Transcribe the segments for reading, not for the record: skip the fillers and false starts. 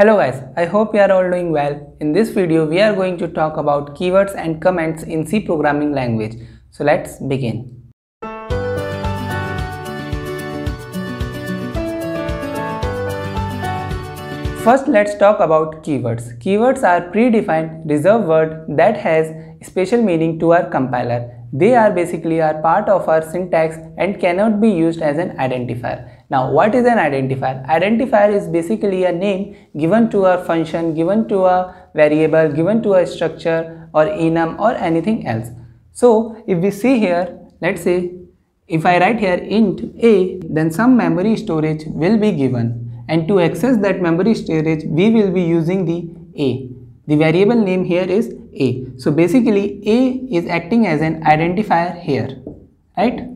Hello guys, I hope you are all doing well. In this video, we are going to talk about keywords and comments in C programming language. So let's begin. First, let's talk about keywords. Keywords are predefined reserved word that has special meaning to our compiler. They are basically a part of our syntax and cannot be used as an identifier. Now, what is an identifier? Identifier is basically a name given to a function, given to a variable, given to a structure or enum or anything else. So, if we see here, let's say if I write here int a, then some memory storage will be given. And to access that memory storage, we will be using the a. The variable name here is a. So basically a is acting as an identifier here, right?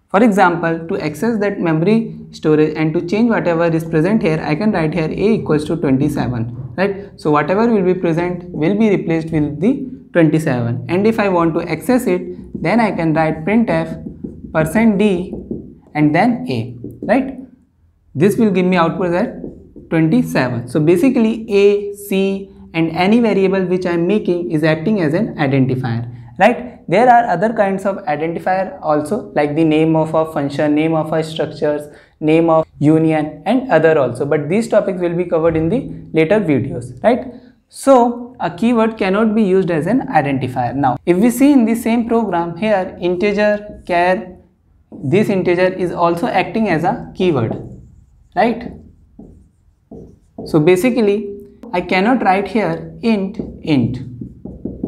For example, to access that memory storage and to change whatever is present here, I can write here a equals to 27, right? So whatever will be present will be replaced with the 27. And if I want to access it, then I can write printf %d and then a, right? This will give me output at 27. So basically a, c and any variable which I am making is acting as an identifier, right? There are other kinds of identifier also, like the name of a function, name of a structures, name of union and other also, but these topics will be covered in the later videos, right? So a keyword cannot be used as an identifier. Now if we see in the same program here, integer char, this integer is also acting as a keyword, right? So basically I cannot write here int.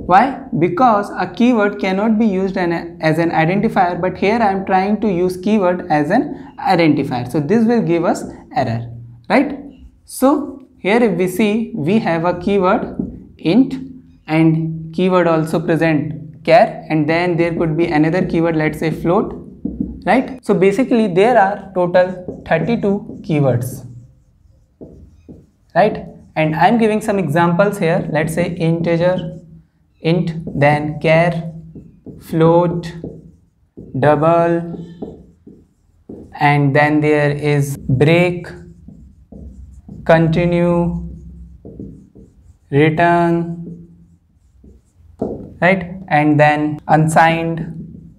Why? Because a keyword cannot be used as an identifier, but here I am trying to use keyword as an identifier. So this will give us error, right? So here if we see, we have a keyword int and keyword also present char, and then there could be another keyword, let's say float, right? So basically there are total 32 keywords, right? And I am giving some examples here. Let's say integer, int, then char, float, double, and then there is break, continue, return, right? And then unsigned,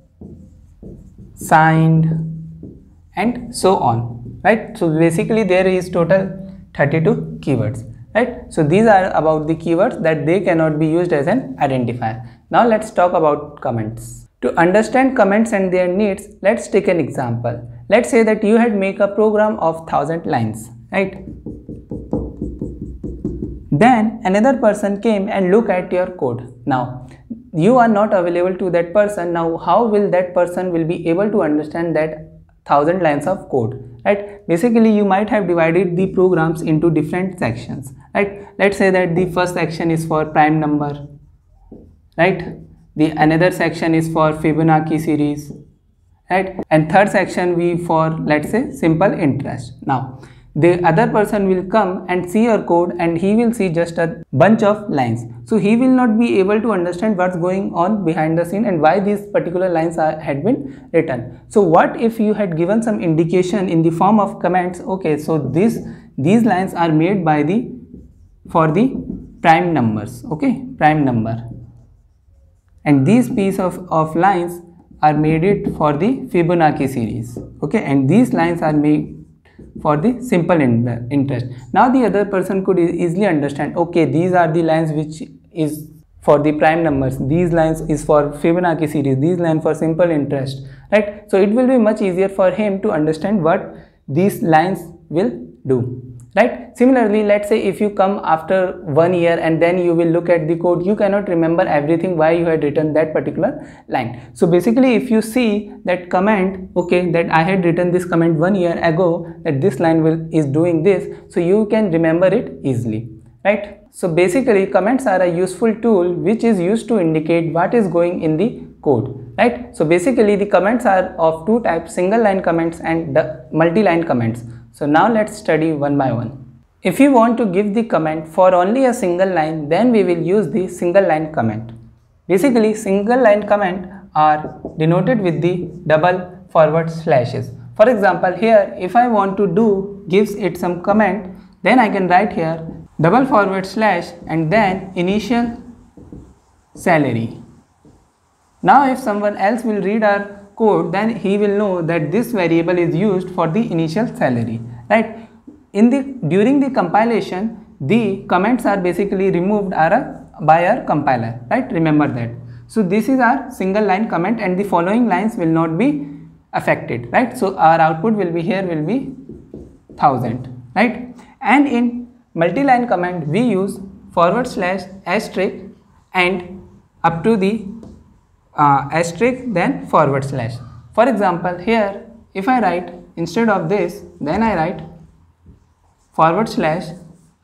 signed, and so on, right? So basically there is total 32 keywords, right? So these are about the keywords that they cannot be used as an identifier. Now let's talk about comments. To understand comments and their needs, let's take an example. Let's say that you had made a program of 1000 lines, right? Then another person came and looked at your code. Now you are not available to that person. Now how will that person will be able to understand that 1000 lines of code, right? Basically you might have divided the programs into different sections, right? Let's say that the first section is for prime number, right? The another section is for Fibonacci series, right? And third section we for, let's say, simple interest. Now the other person will come and see your code and he will see just a bunch of lines. So he will not be able to understand what's going on behind the scene and why these particular lines had been written. So what if you had given some indication in the form of comments? Okay, so these lines are made by for the prime numbers, okay, prime number. And these piece of lines are made it for the Fibonacci series, okay, and these lines are made for the simple interest. Now the other person could easily understand, okay, these are the lines which is for the prime numbers, these lines is for Fibonacci series, these lines for simple interest, right? So it will be much easier for him to understand what these lines will do, right? Similarly, let's say if you come after 1 year and then you will look at the code, you cannot remember everything why you had written that particular line. So basically if you see that comment, okay, that I had written this comment 1 year ago, that this line is doing this, so you can remember it easily, right? So basically comments are a useful tool which is used to indicate what is going in the code, right? So basically the comments are of two types, single line comments and the multi-line comments. So now let's study one by one. If you want to give the comment for only a single line, then we will use the single line comment. Basically single line comment are denoted with the double forward slashes. For example, here if I want to gives it some comment, then I can write here double forward slash and then initial salary. Now if someone else will read our code, then he will know that this variable is used for the initial salary, right? During the compilation, the comments are basically removed by our compiler, right? Remember that. So this is our single line comment and the following lines will not be affected, right? So our output will be 1000, right? And in multi-line comment we use forward slash asterisk and up to the asterisk then forward slash. For example, here if I write instead of this, then I write forward slash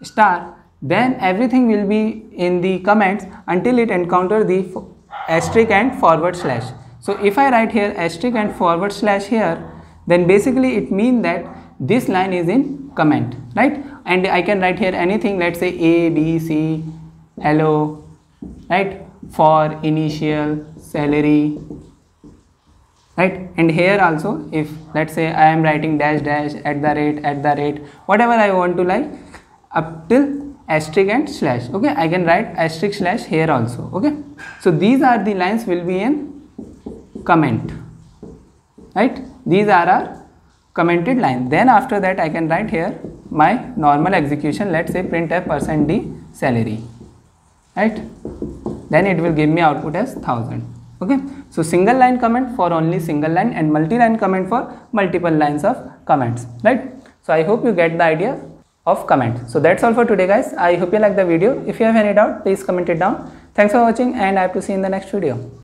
star, then everything will be in the comments until it encounters the asterisk and forward slash. So if I write here asterisk and forward slash here, then basically it means that this line is in comment, right? And I can write here anything, let's say A, B, C, hello, right? For initial salary, right? And here also if let's say I am writing dash dash at the rate whatever I want to like up till asterisk and slash, okay, I can write asterisk slash here also, okay. So these are the lines will be in comment, right? These are our commented line. Then after that I can write here my normal execution, let's say printf %d salary, right? Then it will give me output as 1000, okay. So single line comment for only single line and multi-line comment for multiple lines of comments, right? So I hope you get the idea of comment. So that's all for today guys. I hope you like the video. If you have any doubt, please comment it down. Thanks for watching and I hope to see you in the next video.